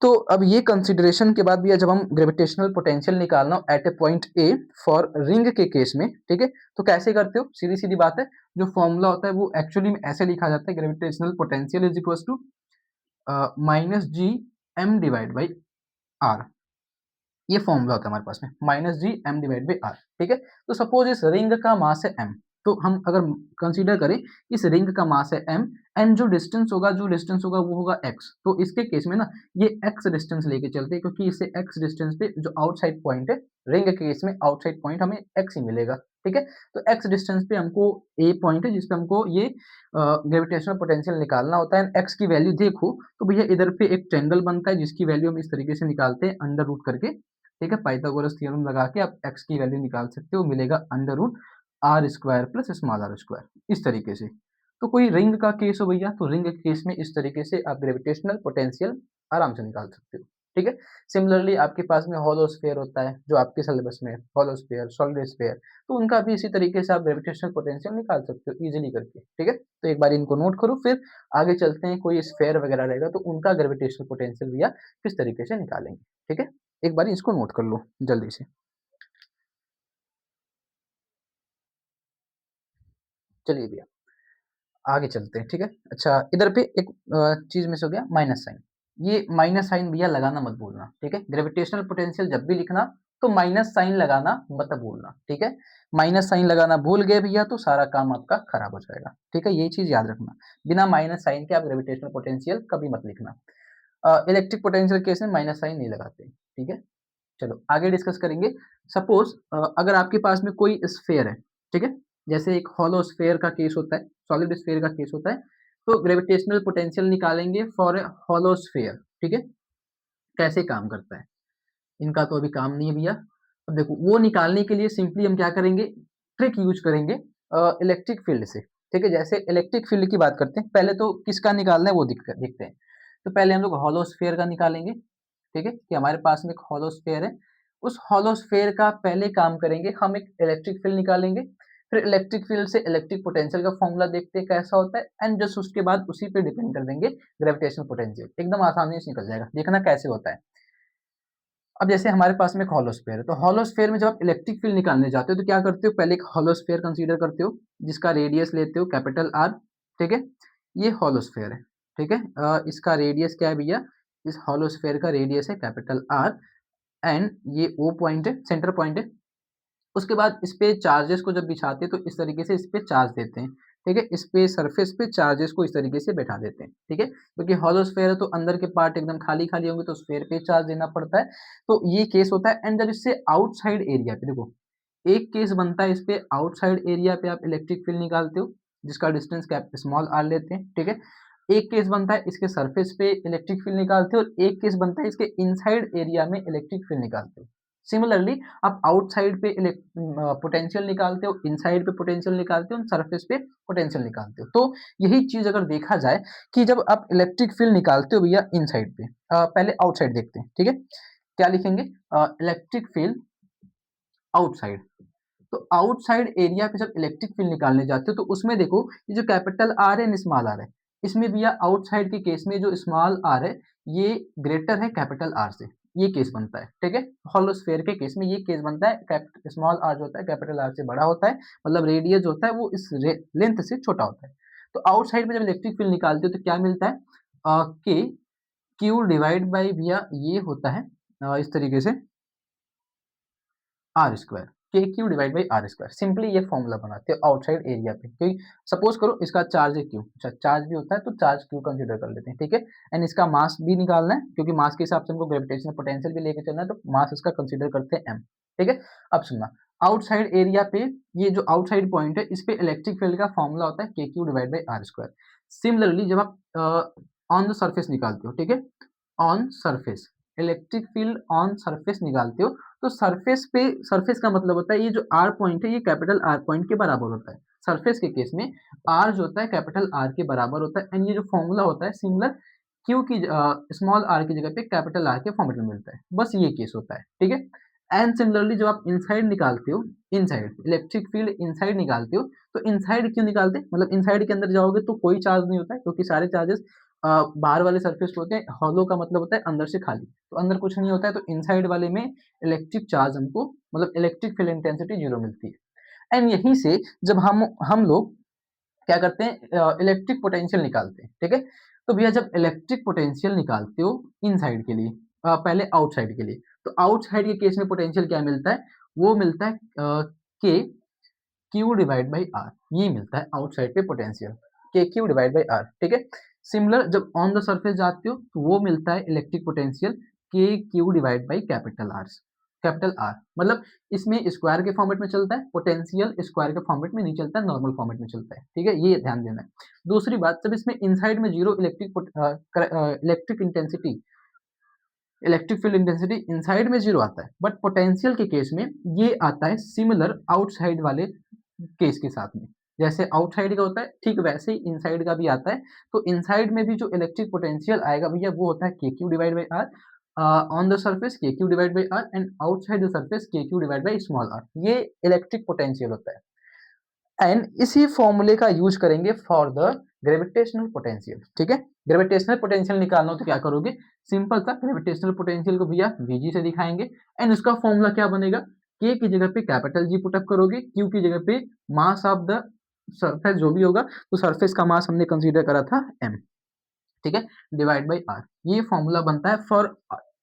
[SPEAKER 1] तो अब ये कंसिडरेशन के बाद भी जब हम ग्रेविटेशनल पोटेंशियल निकालना हो at a point A for ring के केस में, ठीक है, तो कैसे करते हो? सीधी सीधी बात है, जो फॉर्मूला होता है वो एक्चुअली में ऐसे लिखा जाता है, gravitational potential is equal to minus G M divide by r. ये फॉर्मूला होता है हमारे पास में, minus G M divide by r, ठीक है? तो सपोज इस रिंग का मास है m, तो हम अगर कंसीडर करें इस रिंग का मास है m, एंड जो डिस्टेंस होगा वो होगा x, तो इसके केस में ना ये x डिस्टेंस लेके चलते हैं, क्योंकि इससे x डिस्टेंस पे जो आउटसाइड पॉइंट है, रिंग के केस में आउटसाइड पॉइंट हमें x ही मिलेगा, ठीक है? तो x डिस्टेंस पे हमको a पॉइंट है जिसपे हमको ये ग्रेविटेशनल पोटेंशियल निकालना होता है। x की वैल्यू देखो तो भैया इधर पे एक ट्रायंगल बनता है जिसकी वैल्यू हम इस तरीके से निकालते हैं अंडर रूट करके, ठीक है? पाइथागोरस थ्योरम लगा के आप x की वैल्यू निकाल सकते हो, मिलेगा under root R square plus small r square, इस तरीके से। तो कोई रिंग का केस हो भैया, तो रिंग के केस में इस तरीके से आप ग्रेविटेशनल पोटेंशियल आराम से निकाल सकते हो, ठीक है। सिमिलरली आपके पास में होलो स्फीयर होता है, जो आपके सिलेबस में होलो स्फीयर, सॉलिड स्फीयर, तो उनका भी इसी तरीके से आप ग्रेविटेशनल पोटेंशियल निकाल सकते हो इजीली करके, ठीक है। तो एक बार इनको नोट करो, फिर आगे चलते हैं। कोई स्फीयर वगैरह रहेगा तो उनका ग्रेविटेशनल पोटेंशियल भैया किस तरीके से निकालेंगे, ठीक है। एक बार इसको नोट कर लो जल्दी से। चलिए भैया आगे चलते हैं, ठीक है। अच्छा, इधर पे एक चीज मिस हो गया, माइनस साइन। ये माइनस साइन भैया लगाना मत भूलना, ठीक है। ग्रेविटेशनल पोटेंशियल जब भी लिखना तो माइनस साइन लगाना मत भूलना, ठीक है। माइनस साइन लगाना भूल गए भैया तो सारा काम आपका खराब हो जाएगा, ठीक है। ये चीज याद रखना, बिना माइनस साइन के आप ग्रेविटेशनल पोटेंशियल कभी मत लिखना। इलेक्ट्रिक पोटेंशियल केस में माइनस साइन नहीं लगाते, ठीक है। चलो आगे डिस्कस करेंगे। सपोज अगर आपके पास में कोई स्फेयर है, ठीक है, जैसे एक हॉलो स्फेयर का केस होता है, सॉलिड स्फेयर का केस होता है, तो ग्रेविटेशनल पोटेंशियल निकालेंगे फॉर ए हॉलो स्फेयर, ठीक है। कैसे काम करता है, इनका तो अभी काम नहीं है भैया। अब देखो, वो निकालने के लिए सिंपली हम क्या करेंगे, ट्रिक यूज करेंगे इलेक्ट्रिक फील्ड से, ठीक है। जैसे इलेक्ट्रिक फील्ड की बात करते हैं, पहले तो किसका निकालना है वो देखते हैं। तो पहले हम लोग हॉलो स्फेयर का निकालेंगे, ठीक है, कि हमारे पास में एक हॉलो स्फेयर है। उस हॉलो स्फेयर का पहले काम करेंगे, हम एक इलेक्ट्रिक फील्ड निकालेंगे। फिर इलेक्ट्रिक फील्ड से इलेक्ट्रिक पोटेंशियल का फॉर्मूला देखते हैं कैसा होता है, एंड जस्ट उसके बाद उसी पे डिपेंड कर देंगे ग्रेविटेशनल पोटेंशियल। एकदम आसानी से निकल जाएगा, देखना कैसे होता है। अब जैसे हमारे पास में एक हॉलो स्फेयर है, तो हॉलो स्फेयर में जब आप इलेक्ट्रिक फील्ड निकालने जाते हो तो क्या करते हो, पहले एक हॉलो स्फेयर कंसीडर करते हो जिसका रेडियस लेते हो कैपिटल आर, ठीक है। ये हॉलो स्फेयर है, ठीक है। इसका रेडियस क्या है भैया, इस हॉलो स्फेयर का रेडियस है कैपिटल आर, एंड ये ओ पॉइंट है, सेंटर पॉइंट है। उसके बाद इस पे चार्जेस को जब बिछाते हैं तो इस तरीके से इस पे चार्ज देते हैं, ठीक है। इस पे सरफेस पे चार्जेस को इस तरीके से बैठा देते हैं, ठीक है। क्योंकि हॉलो स्फेयर है तो अंदर के पार्ट एकदम खाली खाली होंगे तो स्फेयर पे चार्ज देना पड़ता है। तो ये केस होता है। एंड जब इससे आउटसाइड एरिया पे देखो, एक केस बनता है, इस पे आउटसाइड एरिया पे आप इलेक्ट्रिक फील्ड निकालते हो जिसका डिस्टेंस कैप स्मॉल आर लेते हैं, ठीक है। एक केस बनता है इसके सरफेस पे इलेक्ट्रिक फील्ड निकालते हो, और एक केस बनता है इसके इनसाइड एरिया में इलेक्ट्रिक फील्ड निकालते हो। सिमिलरली आप आउटसाइड पे पोटेंशियल निकालते हो, इनसाइड पे पोटेंशियल निकालते हो, सरफेस पे पोटेंशियल निकालते हो। तो यही चीज अगर देखा जाए कि जब आप इलेक्ट्रिक फील्ड निकालते हो भैया इनसाइड पे, पहले आउटसाइड देखते हैं, ठीक है। क्या लिखेंगे, इलेक्ट्रिक फील्ड आउटसाइड। तो आउटसाइड एरिया पे जब इलेक्ट्रिक फील्ड निकालने जाते हो तो उसमें देखो, ये जो कैपिटल आर है स्मॉल आर है, इसमें भैया आउटसाइड के केस में जो स्मॉल आर है ये ग्रेटर है कैपिटल आर से, ये केस बनता है, ठीक है। हॉलो स्फेयर के केस में ये केस बनता है, स्मॉल आर जो होता है कैपिटल आर से बड़ा होता है, मतलब रेडियस जो होता है वो इस लेंथ से छोटा होता है। तो आउटसाइड में जब इलेक्ट्रिक फील्ड निकालते हो तो क्या मिलता है, के क्यू डिवाइड बाई भैया ये होता है इस तरीके से r square, k Q divide by are square. Simply ये फॉर्मूला बनाते हो आउटसाइड एरिया पे, क्योंकि सपोज करो इसका चार्ज है क्यू, अच्छा चार्ज भी होता है तो चार्ज क्यू कंसीडर कर लेते हैं, ठीक है। एंड इसका मास भी निकालना है क्योंकि मास के हिसाब से हमको ग्रेविटेशनल पोटेंशियल भी लेके चलना है, तो मास इसका कंसीडर करते हैं एम, ठीक है। अब सुनना, आउटसाइड एरिया पे ये जो आउटसाइड पॉइंट है इस पे इलेक्ट्रिक फील्ड का फॉर्मूला होता है के Q divide by are square. Similarly जब आप ऑन द सरफेस निकालते हो, ठीक है, on surface electric field on surface निकालते हो, तो सरफेस पे, सरफेस का मतलब होता है ये जो आर पॉइंट है ये कैपिटल आर पॉइंट के बराबर होता है। सरफेस के केस में आर जो होता है कैपिटल आर के बराबर होता है, एंड ये जो फॉर्मूला होता है सिमिलर क्यू की स्मॉल आर की जगह पे कैपिटल आर के फॉर्मेट में मिलता है, बस ये केस होता है, ठीक है। एंड सिमिलरली जब आप इनसाइड निकालते हो, इनसाइड इलेक्ट्रिक फील्ड इनसाइड निकालते हो, तो इनसाइड क्यों निकालते हैं, मतलब इनसाइड के अंदर जाओगे तो कोई चार्ज नहीं होता है क्योंकि सारे चार्जेस बाहर वाले सरफेस पे होते हैं। हॉलो का मतलब होता है अंदर से खाली, तो अंदर कुछ नहीं होता है, तो इनसाइड वाले में इलेक्ट्रिक चार्ज हमको, मतलब इलेक्ट्रिक फील्ड इंटेंसिटी जीरो मिलती है। एंड यहीं से जब हम लोग क्या करते हैं, इलेक्ट्रिक पोटेंशियल निकालते हैं, ठीक है। तो भैया जब इलेक्ट्रिक पोटेंशियल निकालते हो इनसाइड के लिए, पहले आउटसाइड के लिए, तो आउटसाइड के केस में पोटेंशियल क्या मिलता है, वो मिलता है के क्यू डिवाइड बाई आर, ये मिलता है आउटसाइड पे पोटेंशियल, के क्यू डिवाइड बाई आर, ठीक है। सिमिलर जब ऑन द सरफेस जाते हो तो वो मिलता है इलेक्ट्रिक पोटेंशियल के Q divide by capital R, capital R मतलब इसमें स्क्वायर के फॉर्मेट में चलता है, पोटेंशियल स्क्वायर के फॉर्मेट में नहीं चलता है, नॉर्मल फॉर्मेट में चलता है, ठीक है, ये ध्यान देना है। दूसरी बात, जब इसमें इनसाइड में zero electric intensity, electric field intensity inside में जीरो आता है, बट पोटेंशियल के केस में ये आता है सिमिलर आउटसाइड वाले केस के साथ में। जैसे आउटसाइड का होता है ठीक वैसे ही इनसाइड का भी आता है। तो इनसाइड में भी जो इलेक्ट्रिक पोटेंशियल आएगा भैया वो होता है के Q divide by R, on the surface K Q divide by are and outside the surface K Q divide by small R. ये इलेक्ट्रिक पोटेंशियल होता है। एंड इसी फॉर्मूले का यूज करेंगे फॉर द ग्रेविटेशनल पोटेंशियल। ठीक है, ग्रेविटेशनल पोटेंशियल निकालना हो तो क्या करोगे, सिंपल सा ग्रेविटेशनल पोटेंशियल को भैया वीजी से दिखाएंगे एंड उसका फॉर्मूला क्या बनेगा, के की जगह पे कैपिटल जी पुटअप करोगे, क्यू की जगह पे मास ऑफ द सरफेस जो भी होगा, तो सरफेस का मास हमने कंसीडर करा था एम। ठीक है, डिवाइड बाई आर, ये फॉर्मूला बनता है फॉर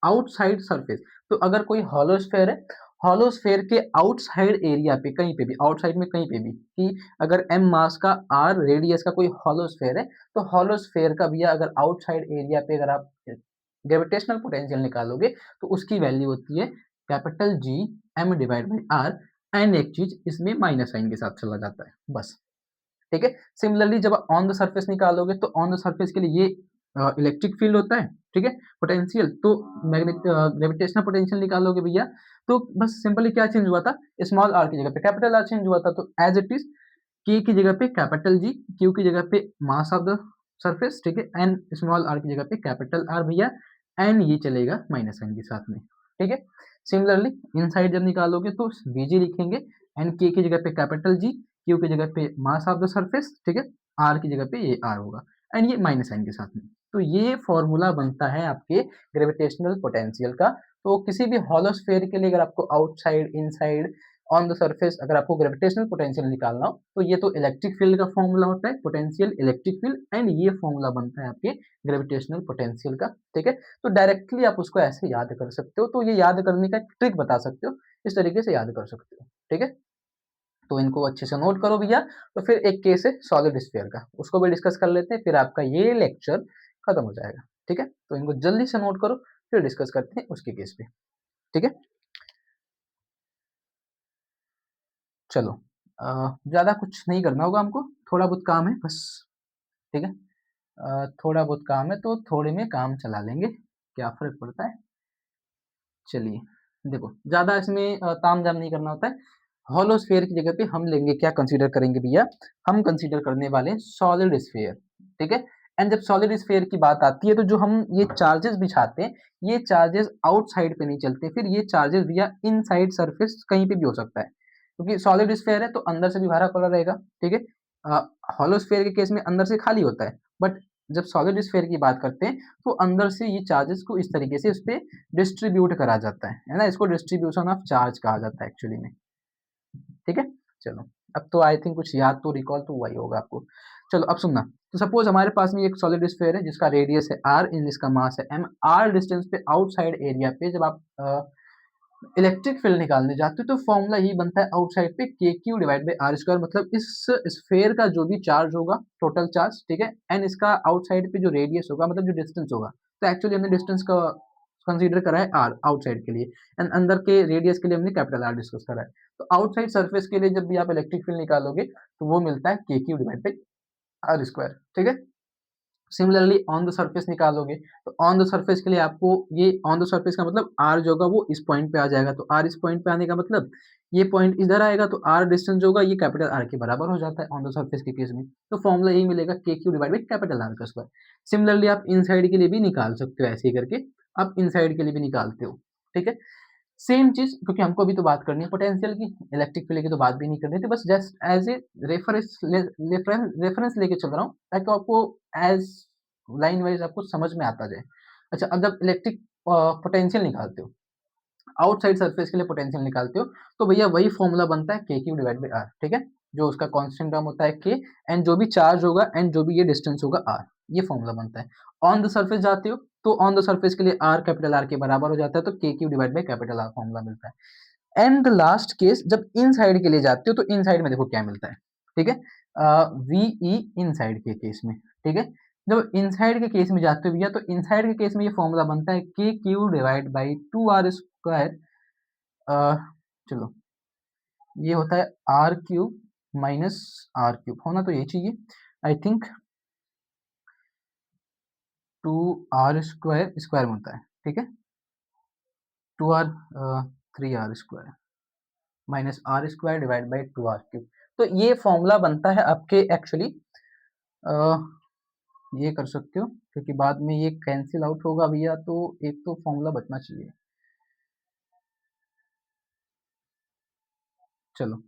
[SPEAKER 1] आउटसाइड सरफेस। तो अगर कोई हॉलो स्फेयर है, हॉलो स्फेयर के आउटसाइड एरिया पे कहीं पे भी, आउटसाइड में कहीं पे भी, कि अगर एम मास का आर रेडियस का कोई हॉलो स्फेयर है, तो हॉलो स्फेयर का भैया अगर आउटसाइड एरिया पे अगर आप ग्रेविटेशनल पोटेंशियल निकालोगे तो उसकी वैल्यू होती है capital G M divide by are. And एक चीज इसमें माइनस साइन के साथ चला जाता है बस। ठीक है, सिमिलरली जब ऑन द सरफेस निकालोगे तो ऑन द सरफेस के लिए ये इलेक्ट्रिक फील्ड होता है। ठीक है, पोटेंशियल तो मैग्नेट ग्रेविटेशनल पोटेंशियल निकालोगे भैया, तो बस सिंपली क्या चेंज हुआ था, स्मॉल आर की जगह पे कैपिटल आर चेंज हुआ था। तो एज इट इज के की जगह पे कैपिटल जी, क्यू की जगह पे मास ऑफ द सरफेस, ठीक है, एंड स्मॉल आर की जगह पे कैपिटल आर भैया, एंड ये चलेगा माइनस साइन के साथ में। ठीक है, सिमिलरली इनसाइड जब निकालोगे तो वीजी लिखेंगे एंड के की जगह पे कैपिटल जी, क्यू की जगह पे मास ऑफ द सरफेस, ठीक है, आर की जगह पे ये आर होगा एंड ये माइनस साइन के साथ में। तो ये फॉर्मूला बनता है आपके ग्रेविटेशनल पोटेंशियल का। तो किसी भी हॉलो स्फेयर के लिए अगर आपको outside inside on the surface अगर आपको ग्रेविटेशनल पोटेंशियल निकालना हो तो ये तो इलेक्ट्रिक फील्ड का फॉर्मूला होता है, पोटेंशियल इलेक्ट्रिक फील्ड, एंड ये फॉर्मूला बनता है आपके ग्रेविटेशनल पोटेंशियल का। ठीक है, तो डायरेक्टली आप उसको ऐसे याद कर सकते हो। तो ये याद करने का ट्रिक बता सकते हो, इस तरीके से याद कर सकते हो। ठीक है, तो इनको अच्छे से नोट करो भैया। तो फिर एक केस है सॉलिड स्फीयर का, उसको भी डिस्कस कर लेते हैं, फिर आपका ये लेक्चर खत्म हो जाएगा। ठीक है, तो इनको जल्दी से नोट करो, फिर डिस्कस करते हैं उसके केस पे। ठीक है, चलो, ज़्यादा कुछ नहीं करना होगा हमको, थोड़ा बहुत काम है बस। ठीक है, थोड़ा बहुत काम है तो थोड़े में काम चला लेंगे, क्या फ़र्क पड़ता है। चलिए, देखो ज़्यादा इसमें ताम-झाम नहीं करना होता है। हॉलो स्फीयर की जगह पे हम लेंगे क्या कंसीडर करेंगे भैया, हम कंसीडर करने वाले हैं सॉलिड स्फीयर। ठीक है, एंड जब सॉलिड स्फीयर की बात आती है तो जो हम ये चार्जेस बिछाते हैं, ये चार्जेस आउटसाइड पे नहीं चलते, फिर ये चार्जेस भैया इनसाइड सरफेस कहीं पे भी हो सकता है, क्योंकि सॉलिड स्फीयर है तो अंदर से भी भरा पड़ा रहेगा। ठीक है, हॉलो स्फीयर के केस में अंदर से खाली होता है, बट जब सॉलिड स्फीयर की बात करते हैं तो अंदर से ये चार्जेस को इस तरीके से उसपे डिस्ट्रीब्यूट करा जाता है ना, इसको डिस्ट्रीब्यूशन ऑफ चार्ज कहा जाता है एक्चुअली में। ठीक है, चलो, अब तो आई थिंक कुछ याद तो रिकॉल तो हुआ ही होगा आपको। चलो अब सुनना, तो सपोज हमारे पास में एक सॉलिड स्फीयर है जिसका रेडियस है आर इन, जिसका मास है एम, आर डिस्टेंस पे आउटसाइड एरिया पे जब आप इलेक्ट्रिक फील्ड निकालने जाते हो तो फॉर्मूला यही बनता है आउटसाइड पे k Q divide by are square, मतलब इस स्फेयर का जो भी चार्ज होगा, टोटल चार्ज, ठीक है, एंड इसका आउटसाइड पे जो रेडियस होगा, मतलब जो डिस्टेंस होगा। तो एक्चुअली हमने डिस्टेंस का कंसीडर करा है आर आउटसाइड के लिए, एंड अंदर के रेडियस के लिए हमने कैपिटल आर डिस्कस करा है। तो आउटसाइड सरफेस के लिए जब भी आप इलेक्ट्रिक फील्ड निकालोगे तो वो मिलता है के Q divide by are square. ठीक है, सिमिलरली ऑन द सरफेस निकालोगे तो ऑन द सरफेस के लिए आपको ये ऑन द सरफेस का मतलब आर जो होगा वो इस पॉइंट पे आ जाएगा, तो आर इस पॉइंट पे आने का मतलब ये पॉइंट इधर आएगा, तो आर डिस्टेंस जो होगा ये कैपिटल आर के बराबर हो जाता है ऑन द सरफेस के केस में। तो फॉर्मूला यही मिलेगा के Q divide by capital R का स्क्वायर। सिमिलरली आप इनसाइड के लिए भी निकाल सकते हो, ऐसे ही करके आप इनसाइड के लिए भी निकालते हो। ठीक है, सेम चीज, क्योंकि हमको अभी तो बात करनी है पोटेंशियल की, इलेक्ट्रिक फील्ड की तो बात भी नहीं करनी थी, बस जस्ट एज ए रेफरेंस लेके चल रहा हूँ ताकि आपको एज लाइन वाइज आपको समझ में आता जाए। अच्छा, अब जब इलेक्ट्रिक पोटेंशियल निकालते हो, आउटसाइड सरफेस के लिए पोटेंशियल निकालते हो, तो भैया वही फॉर्मूला बनता है के क्यू डिवाइड बाई आर। ठीक है, जो उसका कांस्टेंट टर्म होता है के, एंड जो भी चार्ज होगा एंड जो भी ये डिस्टेंस होगा आर, ये फॉर्मूला बनता है। ऑन द सरफेस जाते हो तो ऑन द सरफेस के लिए आर कैपिटल आर के बराबर हो जाता है, तो के Q divide by capital R formula मिलता है। एंड द लास्ट केस जब इन साइड के लिए जाते हो तो इन साइड में देखो क्या मिलता है। ठीक है, वीई इन साइड के केस में। ठीक है, जब इनसाइड के केस में जाते हो भैया तो इनसाइड के केस में ये फॉर्मूला बनता है के Q divide by two r square. चलो, ये होता है r cube minus r cube, होना तो यही चाहिए I think, two r square square में होता है। ठीक है, two r, three r square minus r square divide by two r cube. तो ये फॉर्मूला बनता है आपके एक्चुअली ये कर सकते हो क्योंकि बाद में ये कैंसिल आउट होगा भैया, तो एक तो फॉर्मूला बचना चाहिए। चलो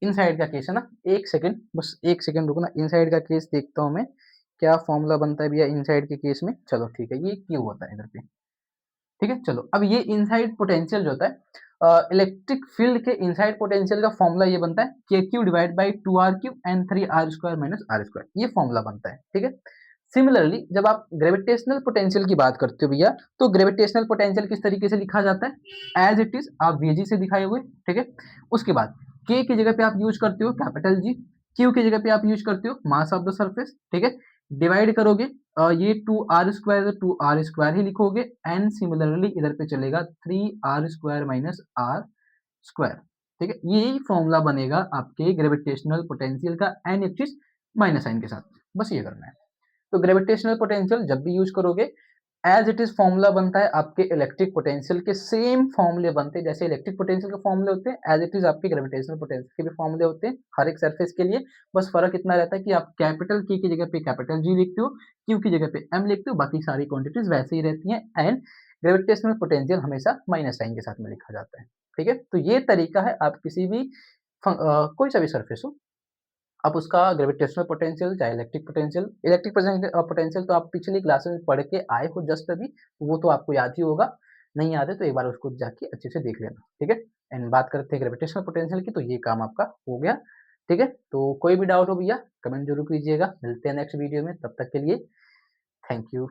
[SPEAKER 1] इनसाइड का केस है ना, एक सेकंड, बस एक सेकंड रुकना, इनसाइड का केस देखता हूँ मैं, क्या फॉर्मूला बनता है भैया इनसाइड के केस में। चलो ठीक है, ये क्यू होता है इधर पे, ठीक है। चलो अब ये इनसाइड पोटेंशियल जो होता है, इलेक्ट्रिक फील्ड के इनसाइड पोटेंशियल का फॉर्मूला ये बनता है के Q divide by 2r³ and 3r² minus r², ये फॉर्मूला बनता है, ठीक है। सिमिलरली जब आप ग्रेविटेशनल पोटेंशियल की बात करते हो भैया, तो ग्रेविटेशनल पोटेंशियल किस तरीके से लिखा जाता है, एज इट इज आप वीजी से दिखाए हुए, ठीक है। उसके बाद के की जगह पे आप यूज करते हो कैपिटल जी, क्यू की जगह पे आप यूज करते हो मास ऑफ द सरफेस, ठीक है। डिवाइड करोगे ये 2r² 2r² ही लिखोगे, एंड सिमिलरली इधर पे चलेगा 3r² माइनस r², ठीक है। यही फॉर्मूला बनेगा आपके ग्रेविटेशनल पोटेंशियल का, and it is minus sign के साथ, बस ये करना है। तो ग्रेविटेशनल पोटेंशियल जब भी यूज करोगे, एज इट इज फॉर्मूला बनता है आपके इलेक्ट्रिक पोटेंशियल के, सेम फॉर्मूले बनते हैं जैसे इलेक्ट्रिक पोटेंशियल के फॉर्मूले होते हैं, एज इट इज आपके ग्रेविटेशनल पोटेंशियल के भी फॉर्मूले होते हैं हर एक सरफेस के लिए। बस फर्क इतना रहता है कि आप कैपिटल के की जगह पे कैपिटल जी लिखते हो, क्यू की जगह पे एम लिखते हो, बाकी सारी क्वांटिटीज वैसे ही रहती हैं, एंड ग्रेविटेशनल पोटेंशियल हमेशा माइनस साइन के साथ में लिखा जाता है, ठीक है। तो ये तरीका है, आप किसी भी कोई सा भी सरफेस हो, आप उसका ग्रेविटेशनल पोटेंशियल चाहे इलेक्ट्रिक पोटेंशियल तो आप पिछली क्लासेस में पढ़ के आए हो जस्ट अभी, वो तो आपको याद ही होगा, नहीं याद है तो एक बार उसको जाके अच्छे से देख लेना, ठीक है। एंड बात करते हैं ग्रेविटेशनल पोटेंशियल की, तो ये काम आपका हो गया, ठीक है। तो कोई भी डाउट हो भैया कमेंट जरूर कीजिएगा, मिलते हैं नेक्स्ट वीडियो में, तब तक के लिए थैंक यू।